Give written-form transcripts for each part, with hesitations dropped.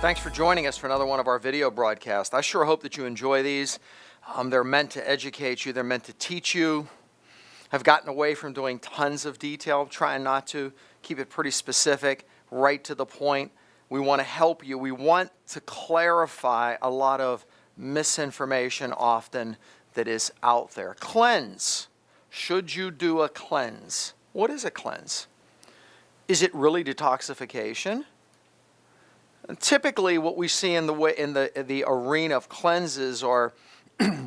Thanks for joining us for another one of our video broadcasts. I sure hope that you enjoy these. They're meant to educate you. They're meant to teach you. I've gotten away from doing tons of detail, trying not to, keep it pretty specific, right to the point. We want to help you. We want to clarify a lot of misinformation often that is out there. Cleanse. Should you do a cleanse? What is a cleanse? Is it really detoxification? And typically what we see in the arena of cleanses are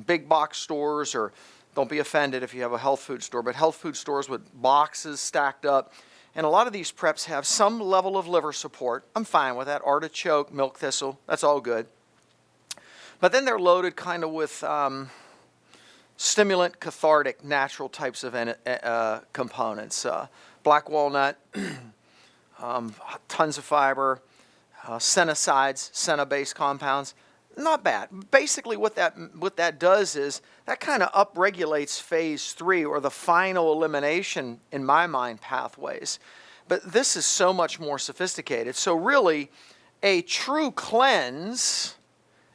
big box stores, or don't be offended if you have a health food store, but health food stores with boxes stacked up. And a lot of these preps have some level of liver support. I'm fine with that. Artichoke, milk thistle, that's all good. But then they're loaded kind of with stimulant, cathartic, natural types of components. Black walnut, tons of fiber, senicides, senna-based compounds. Not bad. Basically what that does is that kind of upregulates phase 3, or the final elimination, in my mind, pathways. But this is so much more sophisticated. So really, a true cleanse,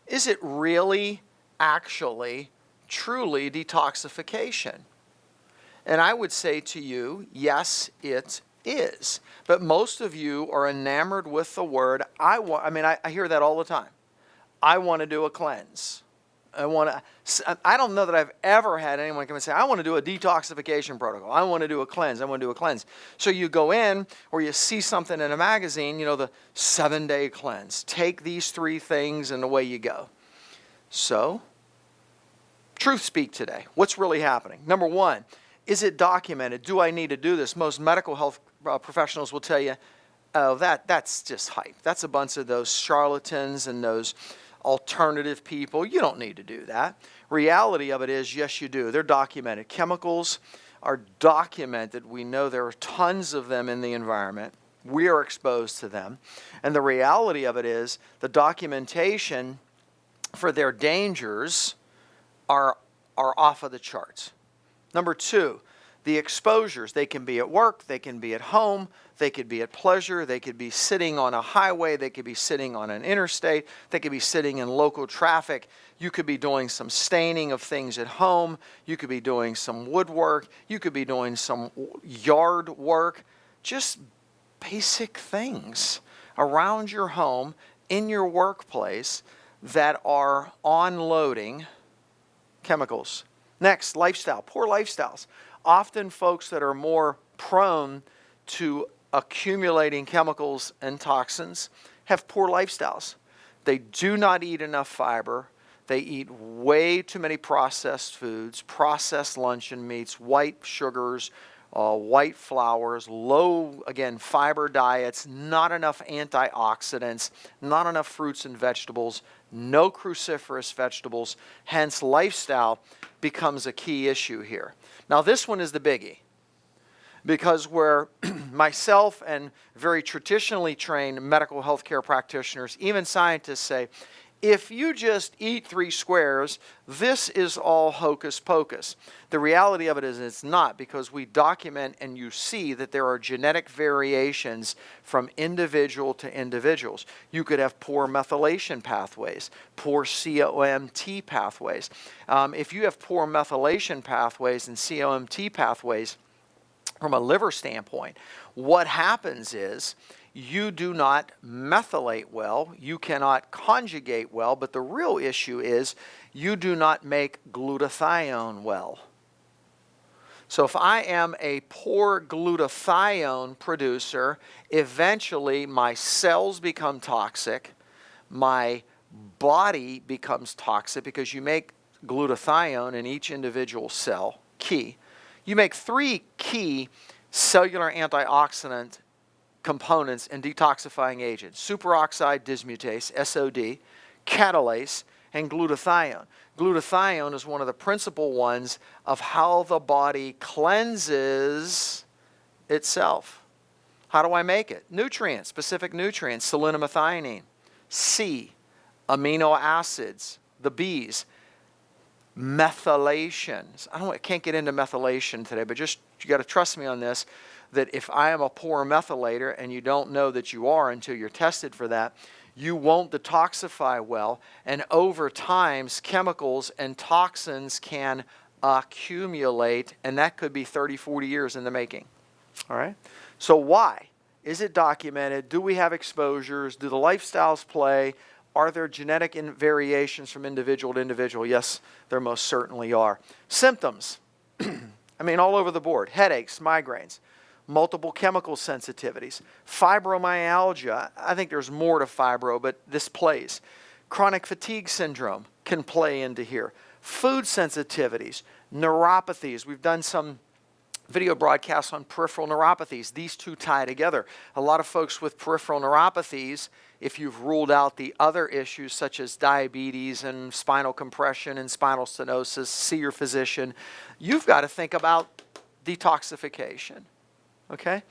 is it really actually truly detoxification? And I would say to you, yes, it is. But most of you are enamored with the word, I hear that all the time. I want to do a cleanse. I don't know that I've ever had anyone come and say, I want to do a detoxification protocol. I want to do a cleanse. I want to do a cleanse. So you go in, or you see something in a magazine, the 7-day cleanse. Take these 3 things and away you go. So, truth speak today. What's really happening? Number 1, is it documented? Do I need to do this? Most medical health professionals will tell you, oh, that's just hype. That's a bunch of those charlatans and those alternative people. You don't need to do that. Reality of it is, yes, you do. They're documented. Chemicals are documented. We know there are tons of them in the environment. We are exposed to them. And the reality of it is, the documentation for their dangers are off of the charts. Number 2, the exposures. They can be at work, they can be at home, they could be at pleasure, they could be sitting on a highway, they could be sitting on an interstate, they could be sitting in local traffic. You could be doing some staining of things at home, you could be doing some woodwork, you could be doing some yard work, just basic things around your home, in your workplace, that are unloading chemicals. Next, lifestyle, poor lifestyles. Often folks that are more prone to accumulating chemicals and toxins have poor lifestyles. They do not eat enough fiber. They eat way too many processed foods, processed luncheon meats, white sugars, white flours, low, again, fiber diets, not enough antioxidants, not enough fruits and vegetables, no cruciferous vegetables. Hence, lifestyle becomes a key issue here. Now, this one is the biggie, because where myself and very traditionally trained medical healthcare practitioners, even scientists, say, if you just eat 3 squares, this is all hocus pocus. The reality of it is it's not, because we document and you see that there are genetic variations from individual to individuals. You could have poor methylation pathways, poor COMT pathways. If you have poor methylation pathways and COMT pathways from a liver standpoint, what happens is, you do not methylate well, you cannot conjugate well, but the real issue is you do not make glutathione well. So if I am a poor glutathione producer, eventually my cells become toxic, my body becomes toxic, because you make glutathione in each individual cell, key. You make 3 key cellular antioxidant components and detoxifying agents: superoxide dismutase, SOD, catalase, and glutathione. Glutathione is one of the principal ones of how the body cleanses itself. How do I make it? Nutrients, specific nutrients, selenomethionine, C, amino acids, the B's, methylation. I can't get into methylation today, but just you got to trust me on this, that if I am a poor methylator, and you don't know that you are until you're tested for that, you won't detoxify well, and over time, chemicals and toxins can accumulate, and that could be 30, 40 years in the making. All right? So why? Is it documented? Do we have exposures? Do the lifestyles play? Are there genetic variations from individual to individual? Yes, there most certainly are. Symptoms. I mean, all over the board. Headaches, migraines, multiple chemical sensitivities, fibromyalgia. I think there's more to fibro, but this plays. Chronic fatigue syndrome can play into here. Food sensitivities, neuropathies. We've done some video broadcasts on peripheral neuropathies. These two tie together. A lot of folks with peripheral neuropathies, if you've ruled out the other issues such as diabetes and spinal compression and spinal stenosis, see your physician. You've got to think about detoxification. Okay?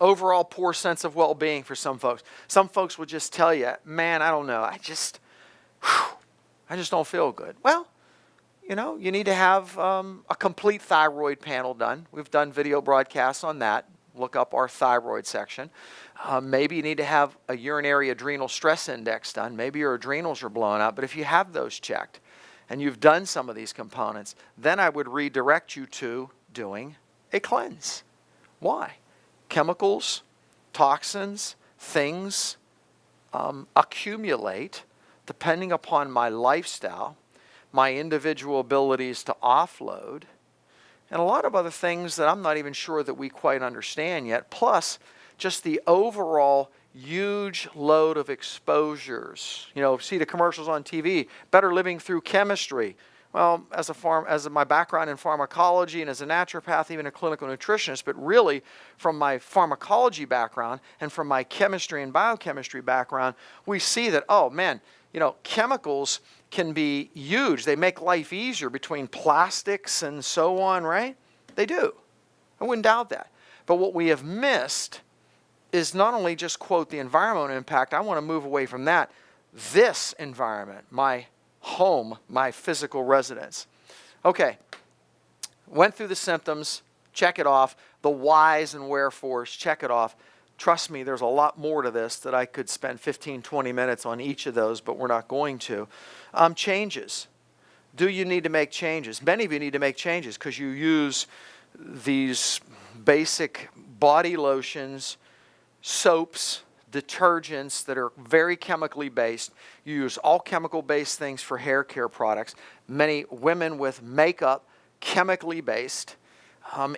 Overall poor sense of well-being for some folks. Some folks will just tell you, man, I don't know, I just don't feel good. Well, you know, you need to have a complete thyroid panel done. We've done video broadcasts on that. Look up our thyroid section. Maybe you need to have a urinary adrenal stress index done. Maybe your adrenals are blowing up. But if you have those checked and you've done some of these components, then I would redirect you to doing a cleanse. Why? Chemicals, toxins, things accumulate depending upon my lifestyle, my individual abilities to offload, and a lot of other things that I'm not even sure that we quite understand yet, plus just the overall huge load of exposures. You know, see the commercials on TV, better living through chemistry. Well, as my background in pharmacology and as a naturopath, even a clinical nutritionist, but really from my pharmacology background and from my chemistry and biochemistry background, we see that, oh man, you know, chemicals can be huge. They make life easier between plastics and so on, right? They do. I wouldn't doubt that. But what we have missed is not only just, quote, the environmental impact. I want to move away from that. This environment, my home, my physical residence. Okay, went through the symptoms, check it off. The whys and wherefores, check it off. Trust me, there's a lot more to this that I could spend 15, 20 minutes on each of those, but we're not going to. Changes. Do you need to make changes? Many of you need to make changes because you use these basic body lotions, soaps, detergents that are very chemically based. You use all chemical based things for hair care products. Many women with makeup, chemically based.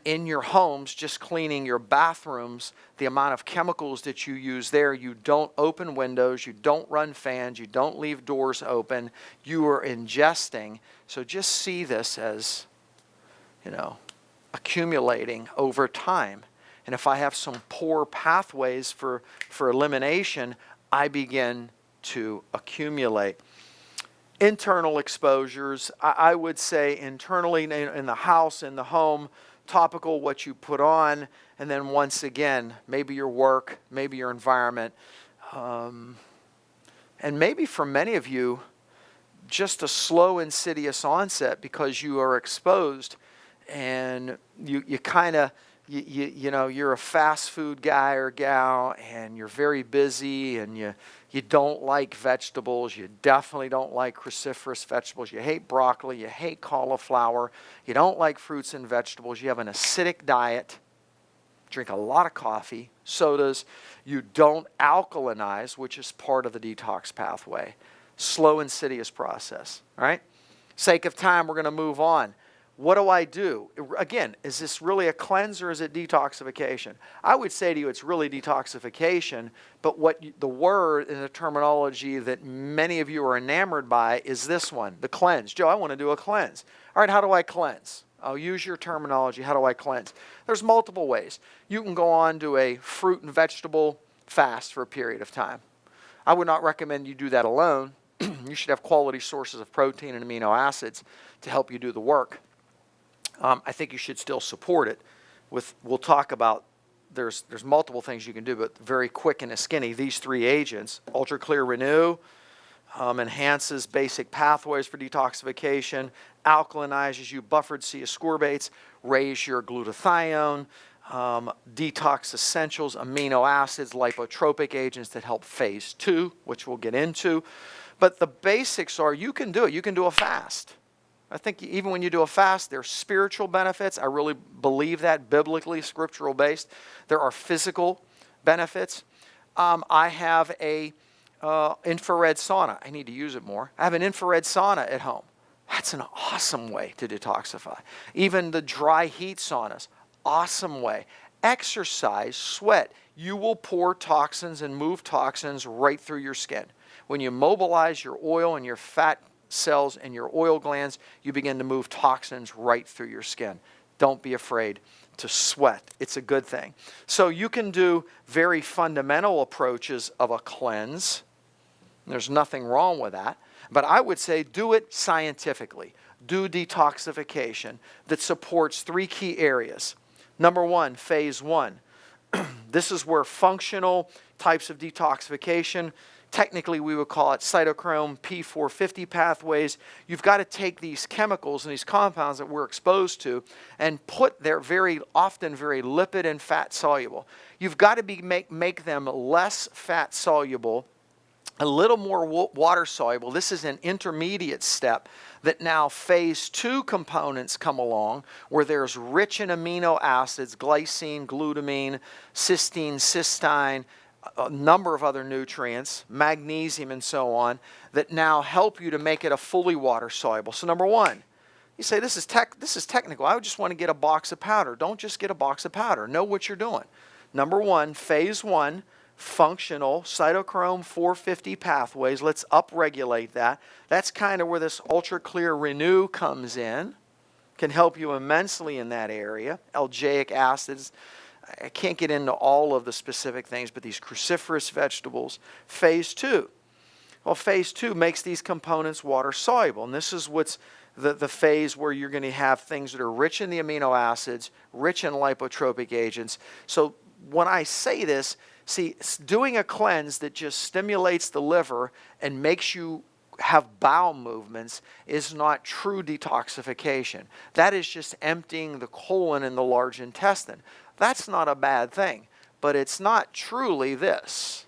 In your homes, just cleaning your bathrooms, the amount of chemicals that you use there, you don't open windows, you don't run fans, you don't leave doors open, you are ingesting. So just see this as, you know, accumulating over time. And if I have some poor pathways for elimination, I begin to accumulate. Internal exposures, I would say internally in the house, in the home, topical, what you put on, and then once again, maybe your work, maybe your environment, and maybe for many of you, just a slow, insidious onset because you are exposed and you kind of, you know, you're a fast food guy or gal and you're very busy and you don't like vegetables. You definitely don't like cruciferous vegetables. You hate broccoli. You hate cauliflower. You don't like fruits and vegetables. You have an acidic diet. Drink a lot of coffee, sodas. You don't alkalinize, which is part of the detox pathway. Slow, insidious process. All right? Sake of time, we're going to move on. What do I do? Again, is this really a cleanse or is it detoxification? I would say to you it's really detoxification, but the word and the terminology that many of you are enamored by is this one, the cleanse. Joe, I want to do a cleanse. All right, how do I cleanse? I'll use your terminology. How do I cleanse? There's multiple ways. You can go on to a fruit and vegetable fast for a period of time. I would not recommend you do that alone. You should have quality sources of protein and amino acids to help you do the work. I think you should still support it. We'll talk about, there's multiple things you can do, but very quick and skinny, these three agents, Ultra Clear Renew, enhances basic pathways for detoxification, alkalinizes you, buffered C ascorbates, raise your glutathione, Detox Essentials, amino acids, lipotropic agents that help phase 2, which we'll get into. But the basics are you can do it. You can do a fast. I think even when you do a fast, there's spiritual benefits. I really believe that, biblically, scriptural based. There are physical benefits. I have a infrared sauna. I need to use it more. I have an infrared sauna at home. That's an awesome way to detoxify. Even the dry heat saunas, awesome way. Exercise, sweat. You will pour toxins and move toxins right through your skin. When you mobilize your oil and your fat cells and your oil glands, you begin to move toxins right through your skin. Don't be afraid to sweat. It's a good thing. So you can do very fundamental approaches of a cleanse. There's nothing wrong with that. But I would say do it scientifically. Do detoxification that supports 3 key areas. Number 1, phase 1. This is where functional types of detoxification, technically we would call it cytochrome P450 pathways. You've got to take these chemicals and these compounds that we're exposed to and put their very often very lipid and fat soluble. You've got to make them less fat soluble, a little more water soluble. This is an intermediate step that now phase 2 components come along where there's rich in amino acids, glycine, glutamine, cysteine, cysteine, a number of other nutrients, magnesium and so on, that now help you to make it a fully water soluble. So number 1, you say this is technical. I would just want to get a box of powder. Don't just get a box of powder. Know what you're doing. Number 1, phase 1, functional cytochrome 450 pathways. Let's upregulate that. That's kind of where this ultra clear renew comes in. Can help you immensely in that area. Algaic acids. I can't get into all of the specific things, but these cruciferous vegetables. Phase 2. Well, phase 2 makes these components water soluble. And this is what's the phase where you're going to have things that are rich in the amino acids, rich in lipotropic agents. So when I say this, see, doing a cleanse that just stimulates the liver and makes you have bowel movements is not true detoxification. That is just emptying the colon and the large intestine. That's not a bad thing, but it's not truly this.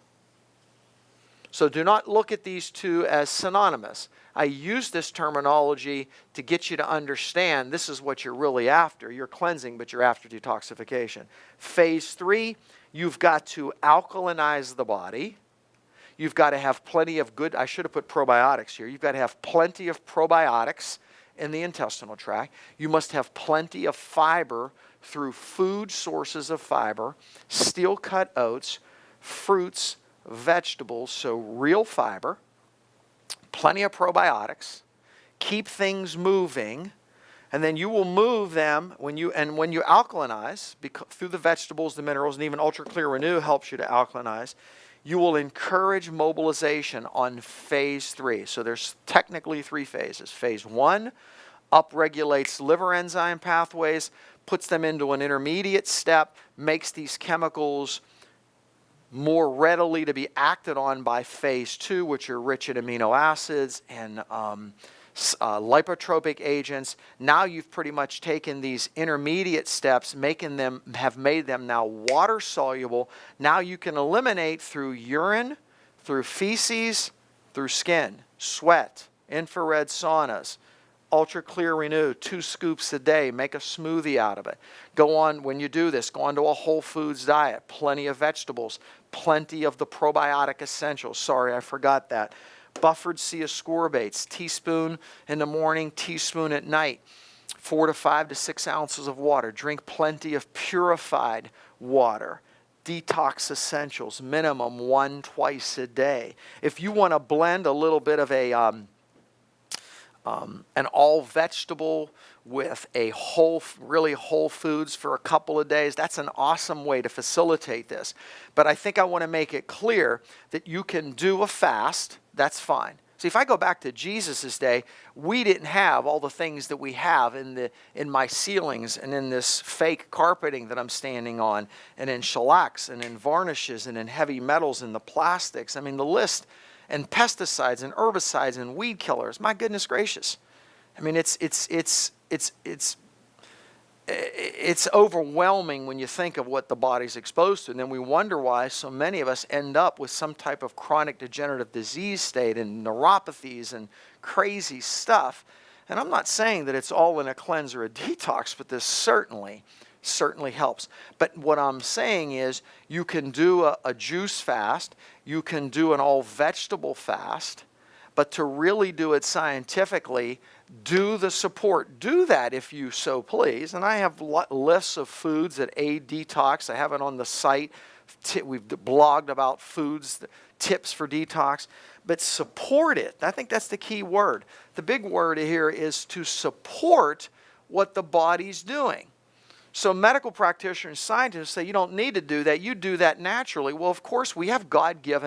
So do not look at these two as synonymous. I use this terminology to get you to understand this is what you're really after. You're cleansing, but you're after detoxification. Phase 3, you've got to alkalinize the body. You've got to have plenty of good, I should have put probiotics here. You've got to have plenty of probiotics in the intestinal tract. You must have plenty of fiber through food sources of fiber, steel-cut oats, fruits, vegetables, so real fiber, plenty of probiotics, keep things moving, and then you will move them when you alkalinize through the vegetables, the minerals, and even Ultra Clear Renew helps you to alkalinize. You will encourage mobilization on phase 3. So there's technically 3 phases. Phase 1 upregulates liver enzyme pathways, puts them into an intermediate step, makes these chemicals more readily to be acted on by phase 2, which are rich in amino acids and lipotropic agents. Now you've pretty much taken these intermediate steps, have made them now water soluble. Now you can eliminate through urine, through feces, through skin, sweat, infrared saunas, Ultra Clear Renew, 2 scoops a day. Make a smoothie out of it. Go on, when you do this, go on to a whole foods diet. Plenty of vegetables. Plenty of the probiotic essentials. Sorry, I forgot that. Buffered sea ascorbates. Teaspoon in the morning, teaspoon at night. 4 to 5 to 6 ounces of water. Drink plenty of purified water. Detox Essentials. Minimum 1 twice a day. If you want to blend a little bit of an all vegetable with a really whole foods for a couple of days, that's an awesome way to facilitate this. But I think I want to make it clear that you can do a fast. That's fine. See, if I go back to Jesus' day, we didn't have all the things that we have in my ceilings and in this fake carpeting that I'm standing on, and in shellacs and in varnishes and in heavy metals and the plastics. I mean, the list, and pesticides and herbicides and weed killers. My goodness gracious. I mean, it's It's overwhelming when you think of what the body's exposed to. And then we wonder why so many of us end up with some type of chronic degenerative disease state and neuropathies and crazy stuff. And I'm not saying that it's all in a cleanse or a detox, but this certainly helps. But what I'm saying is you can do a juice fast, you can do an all vegetable fast, but to really do it scientifically, do the support. Do that if you so please. And I have lists of foods that aid detox. I have it on the site. We've blogged about foods, tips for detox. But support it. I think that's the key word. The big word here is to support what the body's doing. So medical practitioners and scientists say you don't need to do that. You do that naturally. Well, of course, we have God gave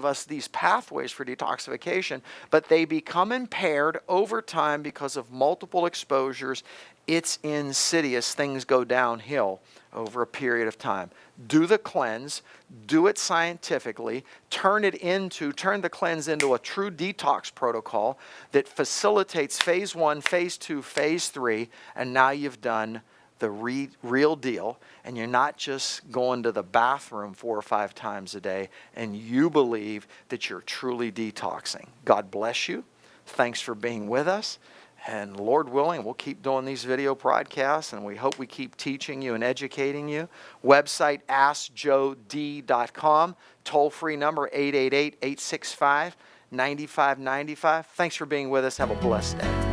us these pathways for detoxification, but they become impaired over time because of multiple exposures. It's insidious. Things go downhill over a period of time. Do the cleanse, do it scientifically, turn the cleanse into a true detox protocol that facilitates phase 1, phase 2, phase 3, and now you've done the real deal, and you're not just going to the bathroom 4 or 5 times a day, and you believe that you're truly detoxing. God bless you. Thanks for being with us. And Lord willing, we'll keep doing these video broadcasts, and we hope we keep teaching you and educating you. Website, AskJoeD.com. Toll-free number, 888-865-9595. Thanks for being with us. Have a blessed day.